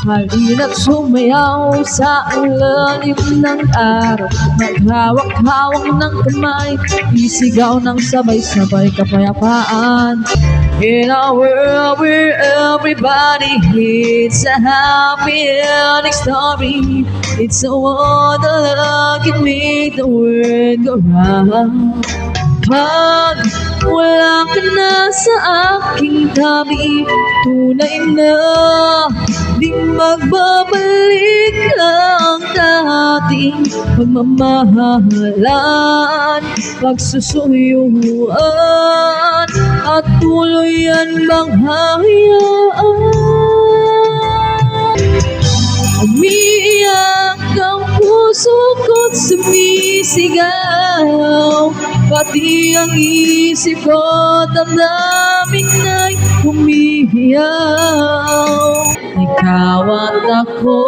Halina't sumayaw sa ilalim ng araw, maghawak-hawak ng kamay, isigaw ng sabay-sabay kapayapaan. In a world where everybody hates a happy ending story, it's a wonder that can make the world go round. Pag wala ka na sa aking tabi, tunay na di magbabalik ang dating pagmamahalan, pagsusuyuan at tuluyan bang hayaan. Umiiyak ang puso ko't sumisigaw, pati ang isip ko damdamin ay humihiyaw. Ikaw at ako,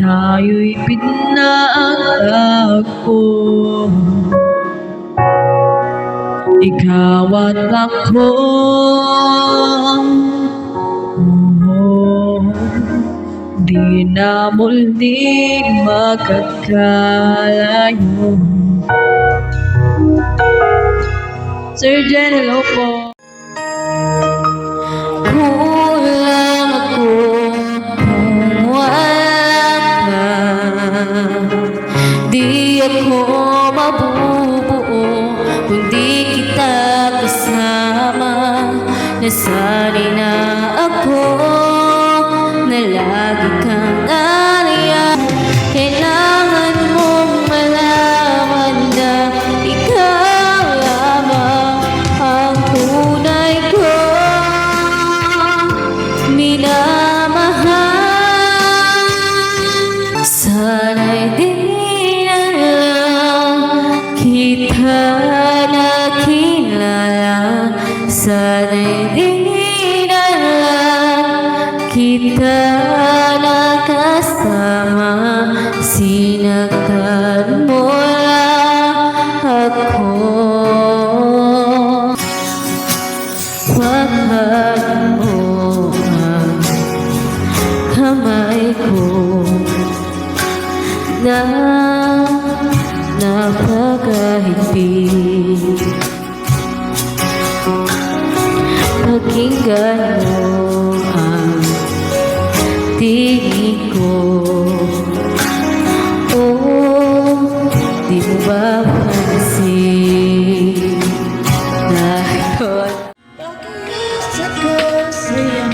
tayo'y pinatagpo. Ikaw at ako, di na muling magkakalayo. Sir Jen, hello po. Kulang ako kung wala ka. Di ako mabubuo kung di kita kasama. Nasanay na ako na lagi kang nariyan. Kailangan mong malaman na ikaw lamang ang tunay ko minamahal. Sana'y di na lang kita nakilala. Sana'y di na lang kita nakasama. Sinaktan mo lang ako. Waghan mo ang kamay ko na napakahigpit. Pakinggan mo ang tingin ko. Oh, di mo ba pansin na ikaw Sa kasaya,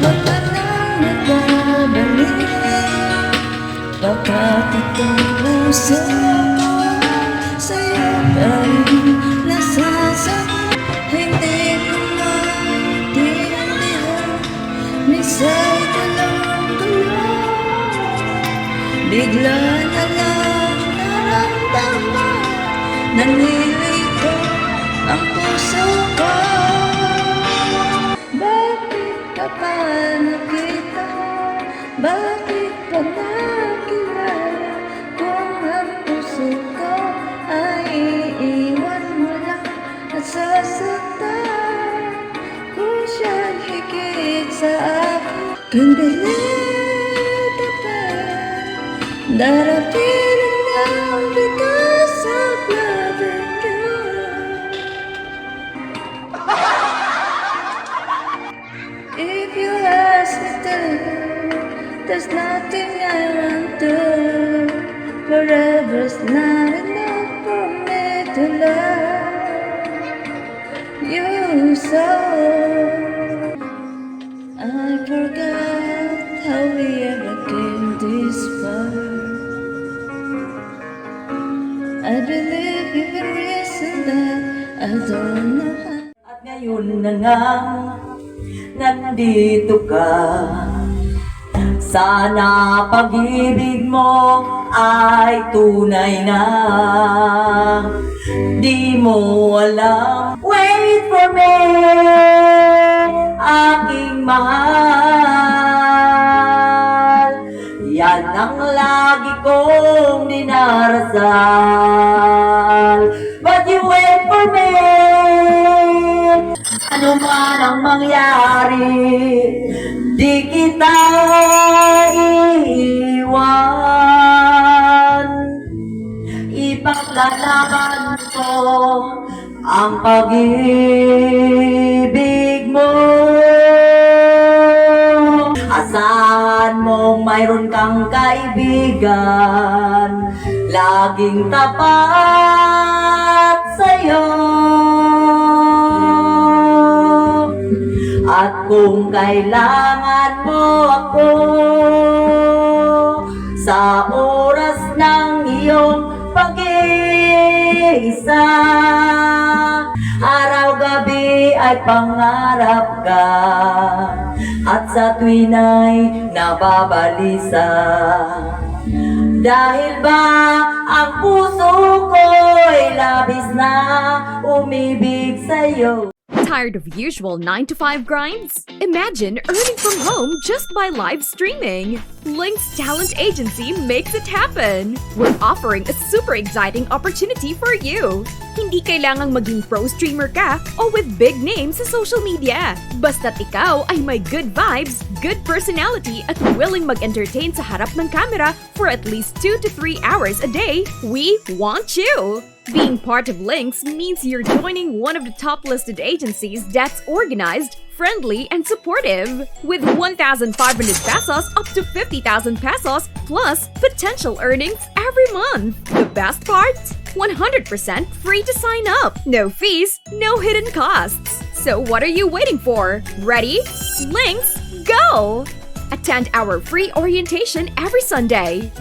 wala nang nagbabalik. Bakit itong puso sa'yo ay nasasakit? Hindi ko maintindihan, minsan galong-galong, bigla na lang naramdaman, nanilito ang puso ko. Bakit ka pa nakita? Bakit pa nakilala? Kung ang puso ko ay iiwan mo lang at sasaktan, kung siya'y higit sa akin. Kung dalita pa, darating lang because of loving you. If you ask me to, there's nothing I won't do. Forever's not enough for me to love you so. I forgot how we ever came this far. I believe in the reason that I don't know how. At ngayon na nga, nandito ka. Sana pag-ibig mo ay tunay na. Di mo alam, wait for me, aking mahal. Yan ang lagi kong dinarasal. But you wait for me, Ano man ang mangyari, di kita iiwan. Ipaglalaban ko ang pag-ibig mo. Asahan mong mayroon kang kaibigan, laging tapat sa'yo. At kung kailangan mo ako sa oras ng iyong pag-iisa, araw-gabi ay pangarap ka, at sa tuwin ay nababalisa. Dahil ba ang puso ko'y labis na umibig sa'yo. Tired of usual 9 to 5 grinds? Imagine earning from home just by live streaming. Link's Talent Agency makes it happen. We're offering a super exciting opportunity for you. Hindi kailangang maging pro streamer ka o with big names sa social media. Basta't ikaw ay may good vibes, good personality at willing mag-entertain sa harap ng camera for at least 2 to 3 hours a day, we want you! Being part of Lynx means you're joining one of the top listed agencies that's organized, friendly, and supportive. With 1,500 pesos up to 50,000 pesos plus potential earnings every month. The best part? 100% free to sign up. No fees, no hidden costs. So what are you waiting for? Ready? Lynx, go! Attend our free orientation every Sunday.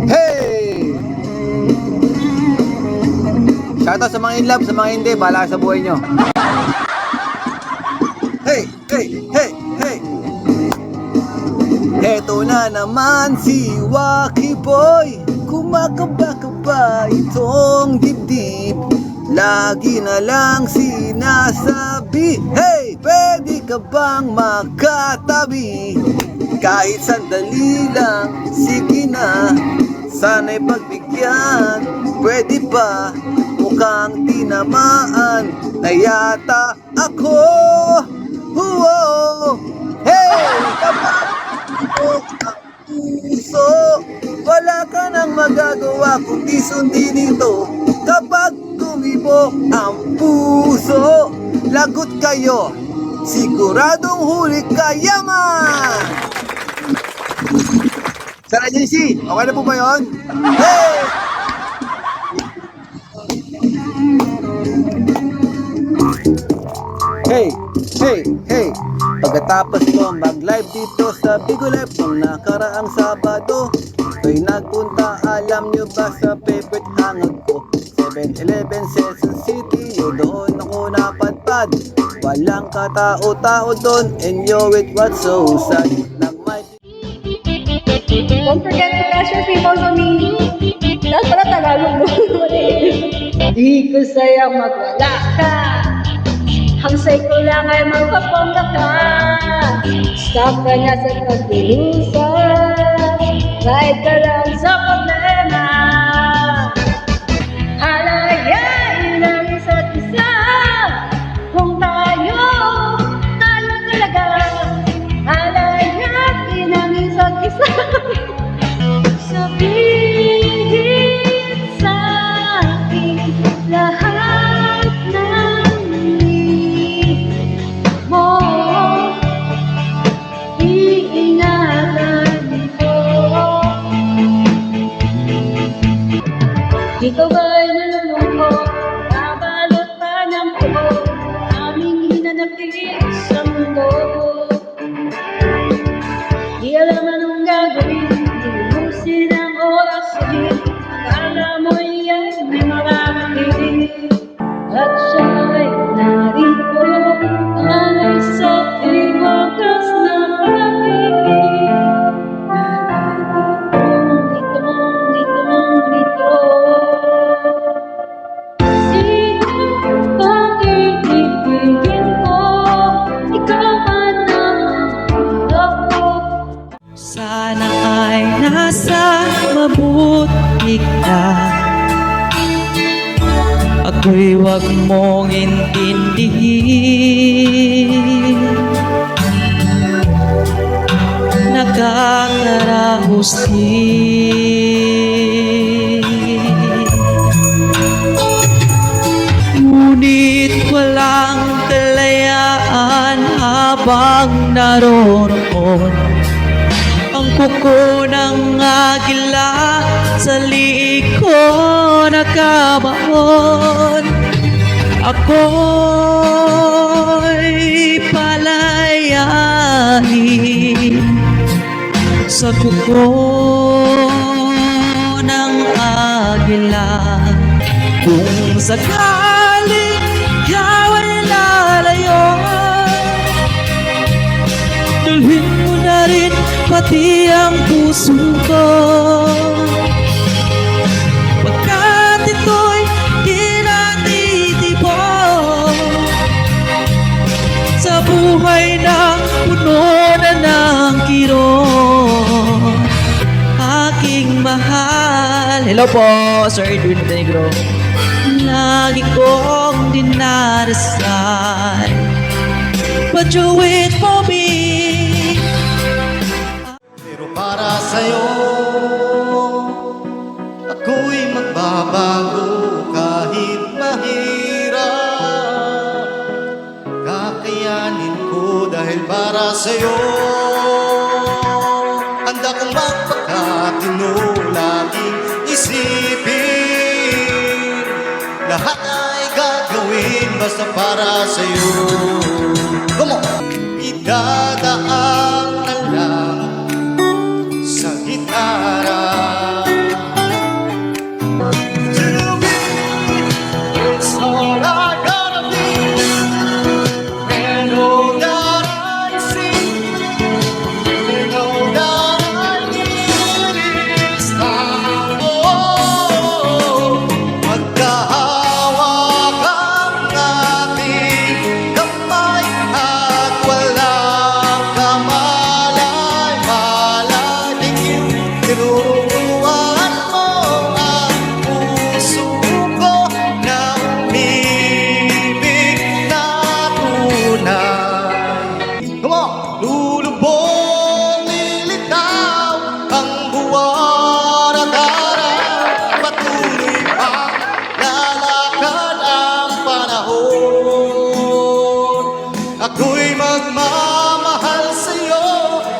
Hey! Shoutout sa mga in love, sa mga hindi, bahala sa buhay nyo. Hey! Hey! Hey! Hey! Eto na naman si Wacky Boy, kumakaba-kaba itong dibdib. Lagi na lang sinasabi, hey! Pwede ka bang makatabi? Kahit sandali lang, sige na, sana'y pagbigyan. Pwede ba? Mukhang tinamaan na yata ako. Whoa! Hey! Kapag ang puso, wala ka nang magagawa kundi sundin ito. Kapag tumibok ang puso, lagot kayo, siguradong huli kayaman! Sir Agency, okay na po ba yun? Hey! Hey! Hey! Hey! Pagkatapos ko mag-live dito sa Bigo Live nung nakaraang Sabado, ako'y nagpunta, alam nyo ba, sa favorite hangad ko, 7-Eleven, Quezon City. Yun, doon ako napadpad. Walang katao-tao doon, and yo, it was so sad. Don't forget to press your people on me. Tapos pala Tagalog mo. Di ko sayang magwala ka, hangsay ko lang ay magpapongga ka. Stop ka na sa pagbilusa, kahit ka lang sa problema. Alayain ang isa't isa, kung tayo talaga. Alayain ang isa't isa. Sabihin sa akin lahat ng hiling mo. Iingatan ko. Dito ba'y nalulungkot? Kabalot pa ng puno, aming hinanapin sa mundo. Di alam anong gagawin, inusin ang oras sa din. Akala mo yan may makakakilig, at siya'y narito, alay sa ating wakas na pag-ibig. Dito. na. Ako'y wag mong intindihin, nakakarahos din. Ngunit walang kalayaan habang naroroon ang kuko ng agila sa liig ko nakabaon. Ako'y palayain sa kuko ng agila. Kung sakaling ikaw ay lalayo, dalhin mo na rin pati ang puso ko. Pagkat ito'y di natitipon sa buhay na puno na ng kirot. Aking mahal. Hello po, Sir Edwin Montenegro. Lagi kong dinarasal, but you wait for me. Pero para sa'yo, ako'y magbabago kahit mahirap. Kakayanin ko dahil para sa'yo, handa kong magpakatino, laging isipin. Lahat ay gagawin basta para sa'yo. Come on! Idadaan na lang sa gitara. To me, it's all I gotta be, and all that I see, and all that I need is time. Oh, magkahawakan natin kamay at walang kamalay-malay. Tinuruan mo ang puso ko ng ibig na tunay. Come on! Lulubog, lilitaw ang buwan at araw, patuloy pa lalakad ang panahon. Ako'y magmamahal sa'yo,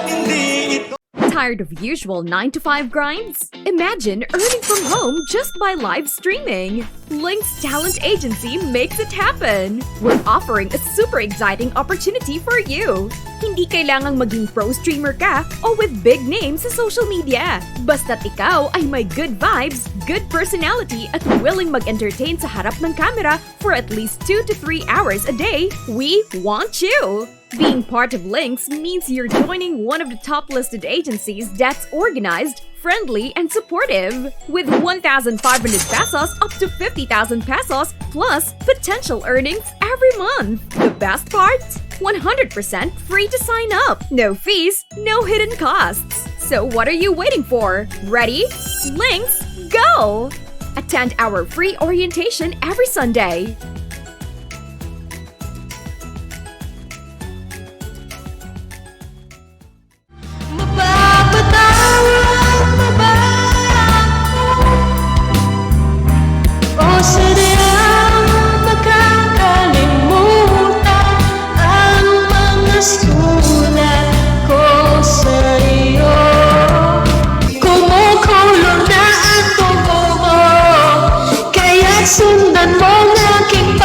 hindi ito Tired of usual 9 to 5 grinds? Imagine earning from home just by live streaming. Link's Talent Agency makes it happen. We're offering a super exciting opportunity for you. Hindi kailangang maging pro streamer ka o with big names sa social media. Basta't ikaw ay may good vibes, good personality at willing mag-entertain sa harap ng camera for at least 2 to 3 hours a day, we want you! Being part of Links means you're joining one of the top listed agencies that's organized, friendly, and supportive. With 1,500 pesos up to 50,000 pesos plus potential earnings every month. The best part? 100% free to sign up. No fees, no hidden costs. So what are you waiting for? Ready? Links, go! Attend our free orientation every Sunday. O sadyang makakalimutan ang mga sulat ko sa iyo. Kumukulong na ang tubo mo, kaya't sundan mo ang aking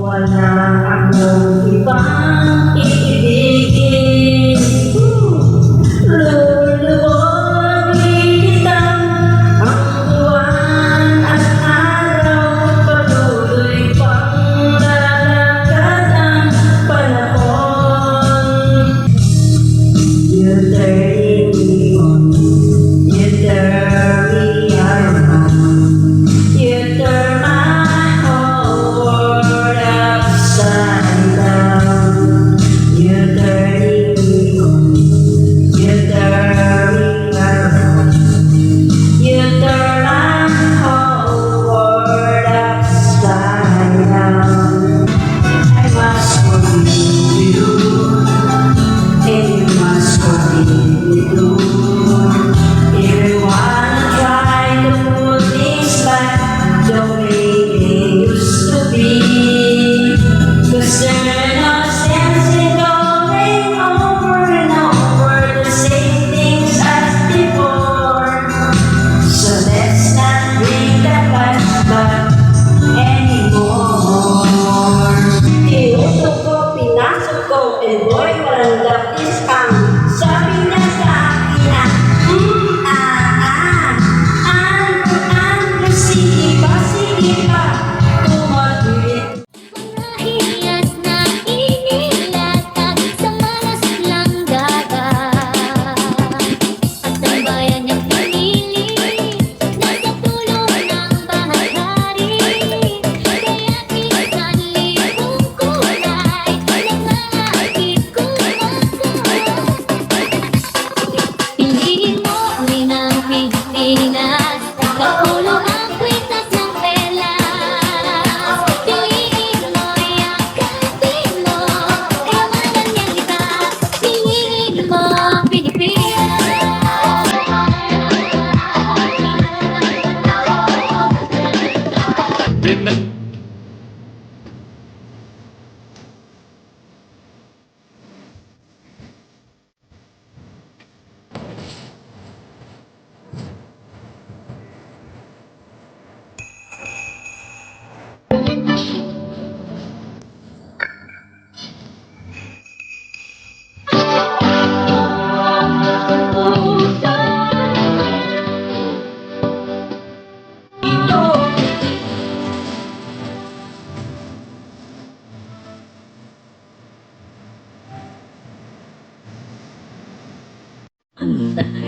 Wala akong ibang iibigin. Lulubogin kita ang buwan at araw. Patuloy pang lalakad ang panahon. You turn me on, you turn me around, you turn my whole world upside down. You turn me on, you turn me around, you turn my whole world upside down. I must forgive you. And you must forgive me too. If you wanna try to put things back the way they used to be, 'cause there's no sense in going over and over the same things as before. So let's not bring the past back anymore. Tinusok ko, pinasok ko, and boy, walang dapis pang. Sabi niya sa akin na, sige pa, tumaglit. Hiyas na inilatag sa malaslang dagat. At ang bayan niyang pinili, nasa dulo ng bahagari. Kaya't minsan libong kulay, nangangaakit kung piliin mo rin ang Pilipinas, kapulo ang kwintas ng pelas. Piliin mo, yakapin mo, kayamanan niyang iba. Piliin mo, Pilipinas.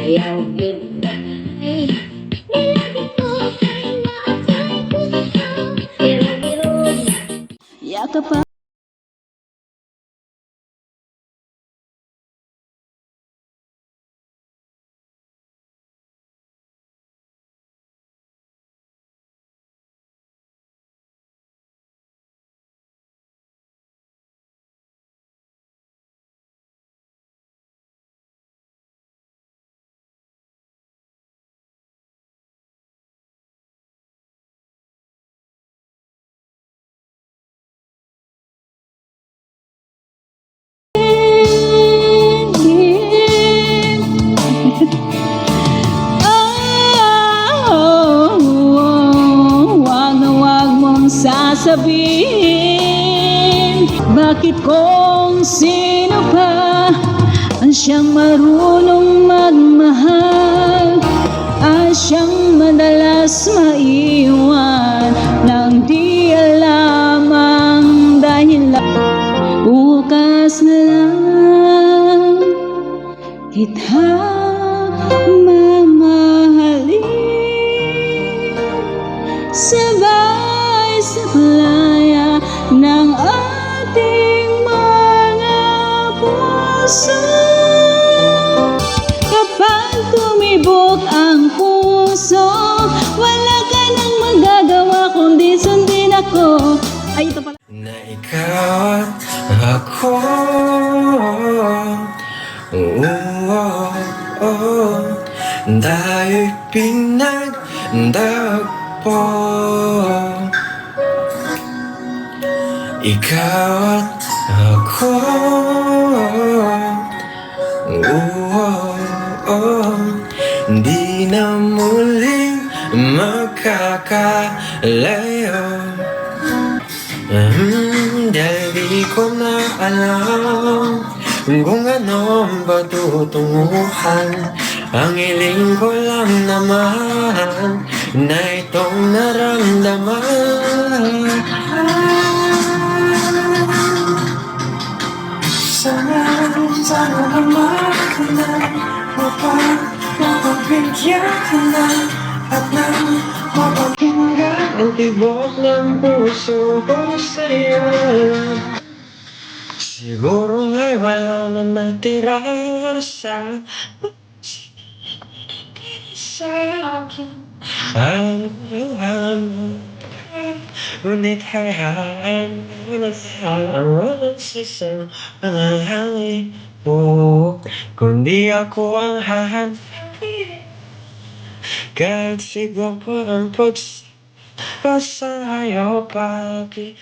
Ayaw ganda. Nilagay ko kay lahat ay gusto. Yakap pa. Wag na wag mong sasabihin, bakit kung sino pa ang siyang marunong magmahal, ang siyang madalas maiwan nang di alam ang dahilan. Bukas na lang kita mamahalin, sabay sa playa ng ating mga puso. Kapag tumibok ang puso, wala ka nang magagawa kundi sundin ako. Ay, ito pala. Na ikaw at ako, tayo'y pinagdagpo. Ikaw at ako, di na muling magkakalayo. ko na alam kung ano ang patutunguhan. Ang hiling ko lang naman na itong naramdaman. Sana naman ka na, mapabigyan ka na, at nang mapakinggan ang tibok ng puso ko sa'yo. Siguro nga'y wala na natira sa akin. Ngunit hayaan mo na ang walang sisang panalangin mo. Kundi ako ang hahanapin, kahit siguro ang pagsasayaw pati.